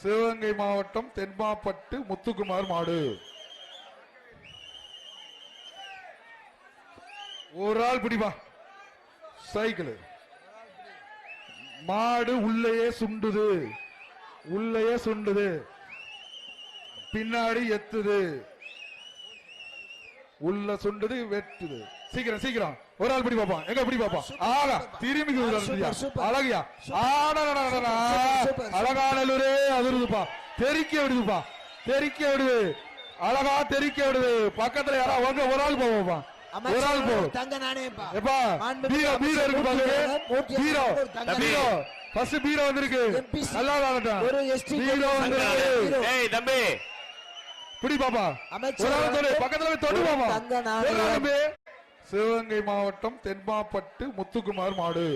சிவகங்கை மாவட்டம் தென்மாப்பட்டு முத்துக்குமார் மாடு. ஒரு ஆள் பிடிப்பா. சைக்கிள் மாடு உள்ளேயே சுண்டுது, உள்ளேயே சுண்டுது, பின்னாடி எத்துது, உள்ள சுண்டுது, வெட்டுது. சீக்கிரம் சீக்கிரம் ஒரு ஆள் பிடி பாப்பா. எங்க பிடி பாப்பா. ஆகா திரும்பி அழகியா. அழகானூரே அதிருதுப்பா. தெறிக்க விடுதுப்பா, தெறிக்க விடுது, அழகா தெறிக்க விடுது. பக்கத்துல யாரா வாங்க ஒரு ஆள் போவாப்பா. ஒரு ஆள் போ. பீரோ பீரோ இருக்கு பாருங்க. பீரோ பீரோ ஃபர்ஸ்ட் பீரோ வந்திருக்கு. நல்லா விளையாடட்டும். பீரோ வந்திருக்கு. ஏய் தம்பி பிடி பாப்பா. ஒரு ஆள் தொடு, பக்கத்துல போய் தொடு பாப்பா. சிவகங்கை மாவட்டம் தென்மாப்பட்டு முத்துக்குமார் மாடு.